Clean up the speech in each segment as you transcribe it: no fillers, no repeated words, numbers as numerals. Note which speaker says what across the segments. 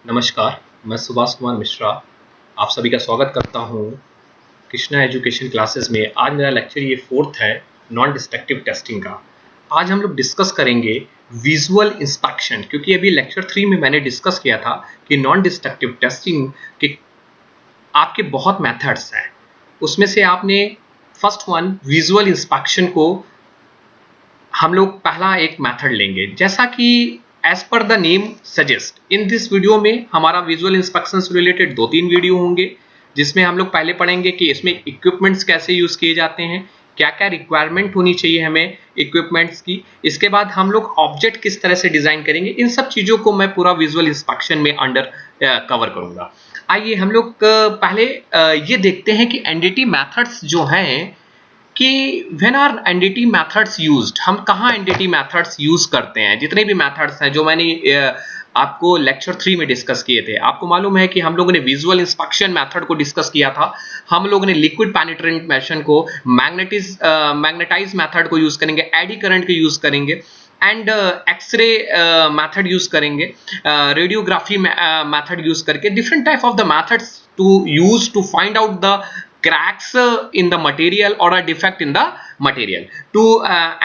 Speaker 1: नमस्कार, मैं सुभाष कुमार मिश्रा। आप सभी का स्वागत करता हूँ कृष्णा एजुकेशन क्लासेस में। आज मेरा लेक्चर ये 4th है नॉन डिस्ट्रक्टिव टेस्टिंग का। आज हम लोग डिस्कस करेंगे विजुअल इंस्पेक्शन, क्योंकि अभी लेक्चर 3 में मैंने डिस्कस किया था कि नॉन डिस्ट्रक्टिव टेस्टिंग के आपके बहुत मेथड्स हैं। उसमें से आपने फर्स्ट वन विजुअल इंस्पेक्शन को हम लोग पहला एक मेथड लेंगे। जैसा कि as per the name suggest, in this video में हमारा विजुअल इंस्पेक्शन से रिलेटेड 2-3 वीडियो होंगे, जिसमें हम लोग पहले पढ़ेंगे कि इसमें इक्विपमेंट्स कैसे यूज किए जाते हैं, क्या क्या रिक्वायरमेंट होनी चाहिए हमें इक्विपमेंट्स की। इसके बाद हम लोग ऑब्जेक्ट किस तरह से डिजाइन करेंगे। इन सब चीजों को मैं पूरा विजुअल इंस्पेक्शन में अंडर कवर करूंगा। आइए हम लोग पहले ये देखते हैं कि एनडीटी मेथड्स जो हैं कि when are NDT methods used, हम कहाँ एनडीटी मेथड्स यूज करते हैं। जितने भी मेथड्स हैं जो मैंने आपको लेक्चर 3 में डिस्कस किए थे, आपको मालूम है कि हम लोगों ने विजुअल इंस्पेक्शन मेथड को डिस्कस किया था, हम लोगों ने लिक्विड पेनिट्रेंट मेशन को, मैग्नेटाइज मेथड को यूज करेंगे, एडी करंट को यूज करेंगे, एंड एक्सरे मेथड यूज करेंगे, रेडियोग्राफी मेथड यूज करके different type of the methods to use to find out the cracks in the material or a defect in the material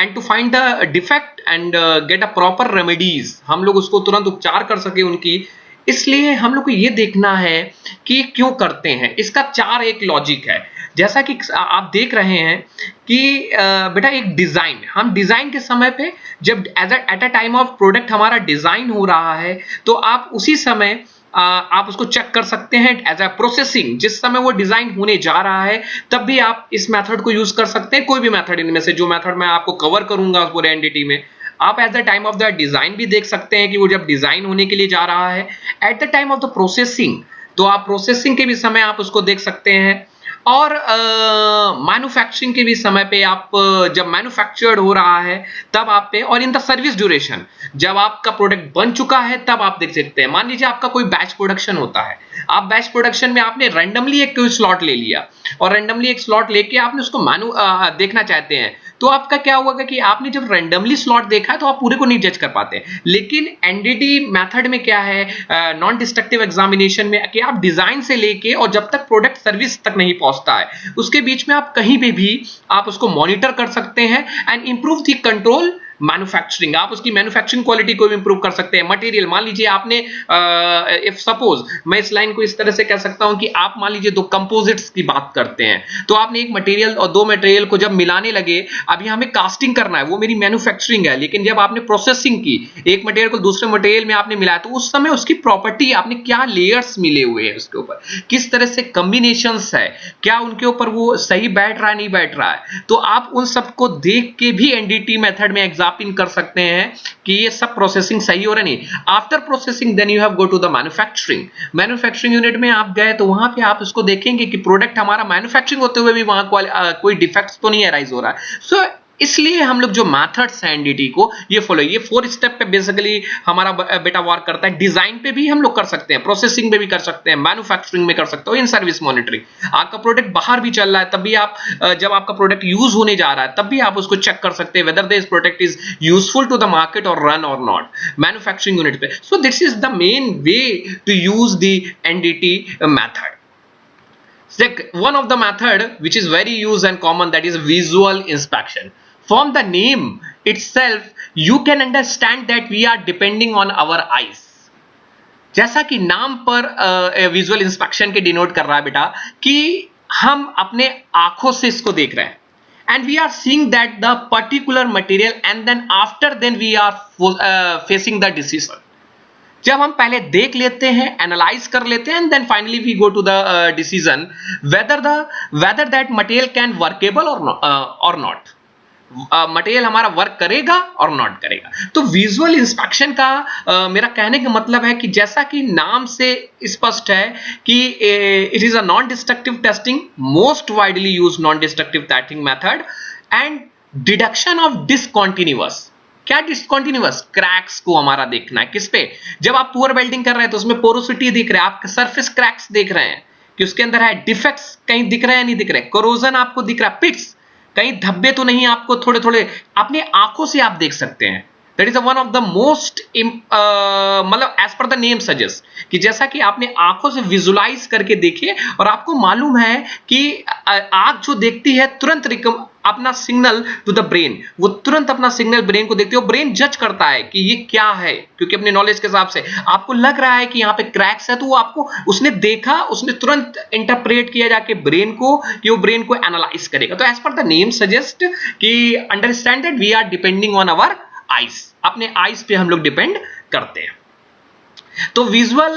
Speaker 1: and to find the defect and get a proper remedies, हम लोग उसको तुरंत उपचार कर सके उनकी। इसलिए हम लोग को ये देखना है कि क्यों करते हैं। इसका 4 एक लॉजिक है। जैसा कि आप देख रहे हैं कि बेटा एक डिजाइन, हम डिजाइन के समय पे जब at a time of product हमारा डिजाइन हो रहा है, तो आप उसी समय आप उसको चेक कर सकते हैं एज अ प्रोसेसिंग। जिस समय वो डिजाइन होने जा रहा है तब भी आप इस मेथड को यूज कर सकते हैं। कोई भी मेथड इनमें से जो मेथड मैं आपको कवर करूंगा पूरे एनडीटी में, आप at the time of the design भी देख सकते हैं कि वो जब डिजाइन होने के लिए जा रहा है। At the time of the processing, तो आप प्रोसेसिंग के भी समय आप उसको देख सकते हैं। और मैन्युफैक्चरिंग के भी समय पे आप जब मैन्युफैक्चर्ड हो रहा है तब आप पे, और इन द सर्विस ड्यूरेशन, जब आपका प्रोडक्ट बन चुका है तब आप देख सकते हैं। मान लीजिए आपका कोई बैच प्रोडक्शन होता है, आप बैच प्रोडक्शन में आपने रैंडमली एक कोई स्लॉट ले लिया और रैंडमली एक स्लॉट लेके आपने उसको देखना चाहते हैं, तो आपका क्या होगा कि आपने जब रैंडमली स्लॉट देखा है तो आप पूरे को नहीं जज कर पाते। लेकिन एनडीटी मेथड में क्या है, नॉन डिस्ट्रक्टिव एग्जामिनेशन में, कि आप डिजाइन से लेके और जब तक प्रोडक्ट सर्विस तक नहीं पहुंचता है उसके बीच में आप कहीं पे भी आप उसको मॉनिटर कर सकते हैं and improve the control manufacturing. आप उसकी मैन्युफैक्चरिंग क्वालिटी को भी इंप्रूव कर सकते हैं। मटेरियल, मान लीजिए आपने इफ सपोज मैं इस लाइन को इस तरह से कह सकता हूं कि आप मान लीजिए दो कंपोजिट्स की बात करते हैं, तो आपने एक मटेरियल और दो मटेरियल को जब मिलाने लगे, अभी हमें कास्टिंग करना है, वो मेरी मैन्युफैक्चरिंग है। लेकिन जब आपने प्रोसेसिंग की, एक मटेरियल को दूसरे मटेरियल में आपने मिलाया, तो उस समय उसकी प्रॉपर्टी, आपने क्या लेयर्स मिले हुए हैं उसके ऊपर, किस तरह से कॉम्बिनेशंस है, क्या उनके ऊपर वो सही बैठ रहा है नहीं बैठ रहा है, तो आप उन सबको देख के भी एनडीटी मेथड में एग्जामिन कर सकते हैं कि ये सब प्रोसेसिंग सही हो रहा नहीं। After processing then you have go to the manufacturing. Manufacturing unit में आप गए तो वहां पे आप इसको देखेंगे कि प्रोडक्ट हमारा मैन्युफैक्चरिंग होते हुए भी वहां कोई डिफेक्ट्स तो नहीं अराइज हो रहा है। सो इसलिए हम लोग जो मेथड्स हैं एनडीटी को ये फॉलो, ये 4 स्टेप पे बेसिकली हमारा बेटा वर्क करता है। डिजाइन पे भी हम लोग कर सकते हैं, प्रोसेसिंग पे भी कर सकते हैं, मैन्युफैक्चरिंग में कर सकते हो, इन सर्विस मॉनिटरिंग। आपका प्रोडक्ट बाहर भी चल रहा है तब भी आप जब आपका प्रोडक्ट यूज होने जा रहा है तब भी आप उसको चेक कर सकते हैं whether this product is useful to the market और रन और नॉट, मैन्युफैक्चरिंग यूनिट पे। So this is the main way to use the NDT method. One of the method which is very used and common, that is visual inspection. From the name itself you can understand that we are depending on our eyes. जैसा कि नाम पर visual inspection के denote कर रहा है बेटा कि हम अपने आंखों से इसको देख रहे हैं, and we are seeing that the particular material, and then after then we are facing the decision. जब हम पहले देख लेते हैं, एनालाइज कर लेते हैं, and then finally we go to the decision whether that material can workable और नॉट, मटेरियल हमारा वर्क करेगा और नॉट करेगा। तो विजुअल इंस्पेक्शन का मेरा कहने का मतलब है कि जैसा कि नाम से स्पष्ट है कि it is a non destructive testing, most widely used non destructive testing method, and deduction of discontinuous. क्या डिसकंटीन्यूअस? क्रैक्स को हमारा देखना है। किस पे? जब आप पुअर वेल्डिंग कर रहे हैं तो उसमें पोरोसिटी दिख रहा है, आप सरफेस क्रैक्स देख रहे हैं कि उसके अंदर है, डिफेक्ट्स कहीं दिख रहे हैं नहीं दिख रहे, कोरोजन आपको दिख रहा है, पिट्स, कहीं धब्बे तो नहीं आपको, थोड़े थोड़े अपने आंखों से आप देख सकते हैं। That is one of the most मतलब as per the name suggest कि जैसा कि आपने आंखों से विजुलाइज करके देखे और आपको मालूम है कि आंख जो देखती है तुरंत अपना सिग्नल टू द ब्रेन, वो तुरंत अपना सिग्नल ब्रेन को देखती है, ब्रेन जज करता है कि ये क्या है, क्योंकि अपने नॉलेज के हिसाब से आपको लग रहा है कि यहाँ पे क्रैक्स है, तो वो आपको उसने देखा, उसने तुरंत इंटरप्रेट किया जाके ब्रेन को कि वो ब्रेन को एनालाइज करेगा। तो as per the name suggest कि understand that we are depending on our eyes, अपने आइज पे हम लोग डिपेंड करते हैं। तो विजुअल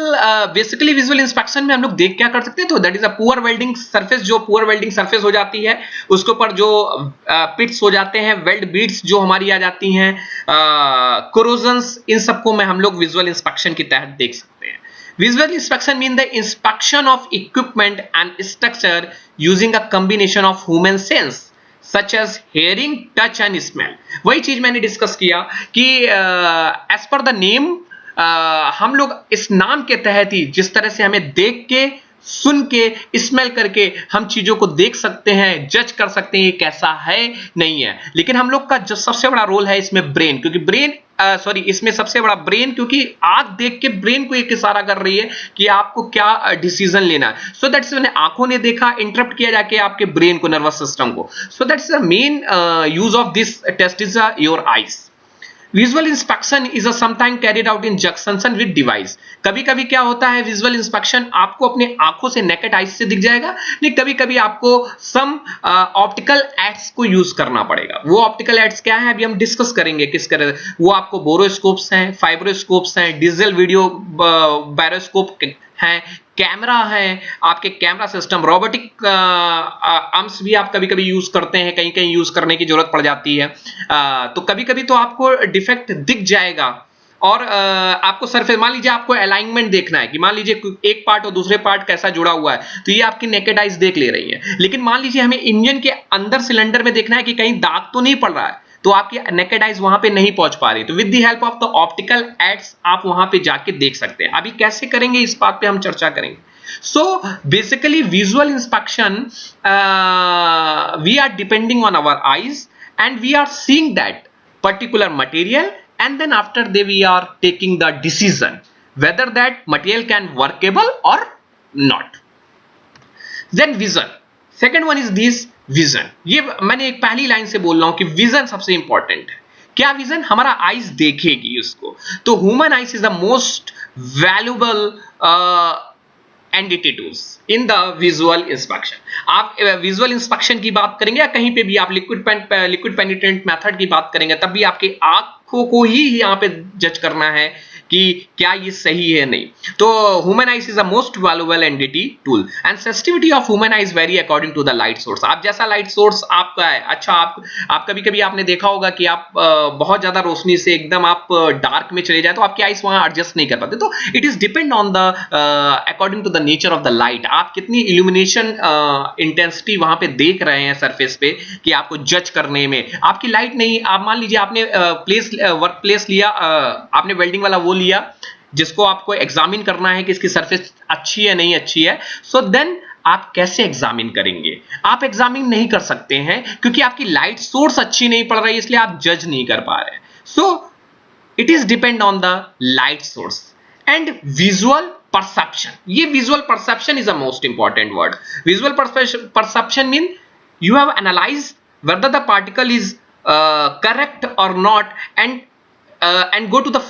Speaker 1: बेसिकली विजुअल इंस्पेक्शन में हम लोग देख क्या कर सकते हैं, तो that is a poor welding surface, जो पुअर वेल्डिंग सरफेस हो जाती है उसके ऊपर जो पिट्स हो जाते हैं, वेल्ड बीड्स जो हमारी आ जाती हैं, कोरोजन्स, इन सबको में हम लोग विजुअल इंस्पेक्शन के तहत देख सकते हैं। Visual inspection means the inspection of equipment and structure using a combination of human sense such as hearing, touch and smell। वही चीज मैंने डिस्कस किया कि as per the name हम लोग इस नाम के तहत ही जिस तरह से हमें देख के, सुन के, स्मेल करके हम चीजों को देख सकते हैं, जज कर सकते हैं ये कैसा है नहीं है। लेकिन हम लोग का जो सबसे बड़ा रोल है इसमें ब्रेन, क्योंकि ब्रेन इसमें सबसे बड़ा ब्रेन, क्योंकि आंख देख के ब्रेन को एक इशारा कर रही है कि आपको क्या डिसीजन लेना है। सो दैट्स मैंने आंखों ने देखा, इंटरप्ट किया जाके आपके ब्रेन को, नर्वस सिस्टम को। So that's the main use of this test is your eyes. Visual inspection is a sometime carried out in conjunction with device. कभी कभी क्या होता है, विजुअल इंस्पेक्शन आपको अपने आंखों से नेकेड आइज से दिख जाएगा, नहीं कभी कभी आपको सम ऑप्टिकल एड्स को यूज करना पड़ेगा। वो ऑप्टिकल एड्स क्या है अभी हम डिस्कस करेंगे किस तरह, वो आपको बोरोस्कोप्स हैं, फाइब्रोस्कोप्स हैं, डिजिटल वीडियो बैरोस्कोप हैं, कैमरा है, आपके कैमरा सिस्टम, रोबोटिक आर्म्स भी आप कभी कभी यूज करते हैं, कहीं कहीं यूज करने की जरूरत पड़ जाती है। तो कभी कभी तो आपको डिफेक्ट दिख जाएगा और आपको सरफेस, मान लीजिए आपको अलाइनमेंट देखना है कि मान लीजिए एक पार्ट और दूसरे पार्ट कैसा जुड़ा हुआ है, तो ये आपकी नेकेड आइज देख ले रही है। लेकिन मान लीजिए हमें इंजन के अंदर सिलेंडर में देखना है कि कहीं दाग तो नहीं पड़ रहा है, तो आपकी नेकेड आइज वहां पे नहीं पहुंच पा रही, तो with the help of the optical aids आप वहां पे जाके देख सकते हैं। अभी कैसे करेंगे इस बात पे हम चर्चा करेंगे। So basically visual inspection, we are depending on our eyes and we are seeing that particular material, and then after that we are taking the decision whether that material can workable or not। Then vision, second one is this vision। ये मैंने एक पहली line से बोल रहा हूं कि vision सबसे इंपॉर्टेंट है। क्या विजन? हमारा आइज देखेगी उसको। तो human eyes is the most valuable NDT tools in the visual inspection. आप विजुअल इंस्पेक्शन की बात करेंगे या कहीं पे भी आप लिक्विड पेनिट्रेंट मेथड की बात करेंगे, तब भी आपकी आंखों को ही यहाँ पे जज करना है कि क्या ये सही है नहीं। तो human eyes is the most valuable NDT tool and sensitivity of human eyes vary according to the light source. आप जैसा लाइट सोर्स आपका है, अच्छा आप कभी कभी आपने देखा होगा कि आप बहुत ज्यादा रोशनी से एकदम आप डार्क में चले जाए तो आपकी आइज वहां एडजस्ट नहीं कर पाते। तो it is depend on the according to the nature of the light, आप कितनी इल्यूमिनेशन इंटेंसिटी वहां पे देख रहे हैं सरफेस पे कि आपको जज करने में। आपकी लाइट नहीं, आप मान लीजिए आपने वर्क प्लेस लिया, आपने वेल्डिंग वाला वो लिया जिसको आपको एग्जामिन करना है कि इसकी सरफेस अच्छी है नहीं अच्छी है। सो देन आप कैसे एग्जामिन करेंगे? आप एग्जामिन नहीं कर सकते हैं क्योंकि आपकी लाइट सोर्स अच्छी नहीं पड़ रही, इसलिए आप जज नहीं कर पा रहे। So it is depend on the light source and visual perception. ये visual perception is the most important word. Visual perception mean you have analysed whether the particle is correct or not and go to the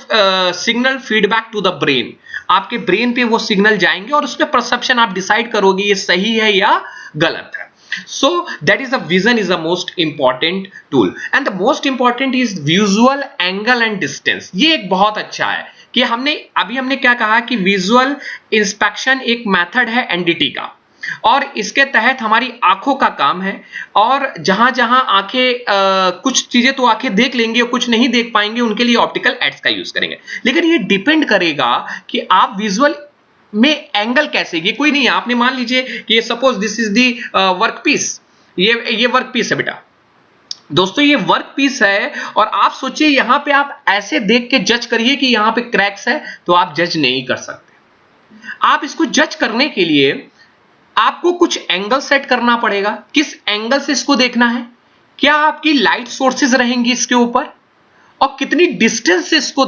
Speaker 1: signal feedback to the brain। आपके brain पे वो signal जाएंगे और उसमें perception आप decide करोगे ये सही है या गलत है। So that is the vision is the most important tool and the most important is visual angle and distance। ये एक बहुत अच्छा है कि हमने क्या कहा कि विजुअल इंस्पेक्शन एक मेथड है एनडीटी का और इसके तहत हमारी आंखों का काम है, और जहां जहां आंखें कुछ चीजें तो आंखें देख लेंगी और कुछ नहीं देख पाएंगे, उनके लिए ऑप्टिकल एड्स का यूज करेंगे। लेकिन ये डिपेंड करेगा कि आप विजुअल में एंगल कैसे, ये कोई नहीं है। आपने मान लीजिए कि ये suppose this is the workpiece, ये वर्क पीस है बेटा, दोस्तों ये वर्क पीस है, और आप सोचिए यहां पे आप ऐसे देख के जज करिए कि यहां पे क्रैक्स है, तो आप जज नहीं कर सकते। आप इसको जज करने के लिए आपको कुछ एंगल सेट करना पड़ेगा। किस एंगल से इसको देखना है? क्या आपकी लाइट सोर्सेज रहेंगी इसके ऊपर, और कितनी डिस्टेंस से इसको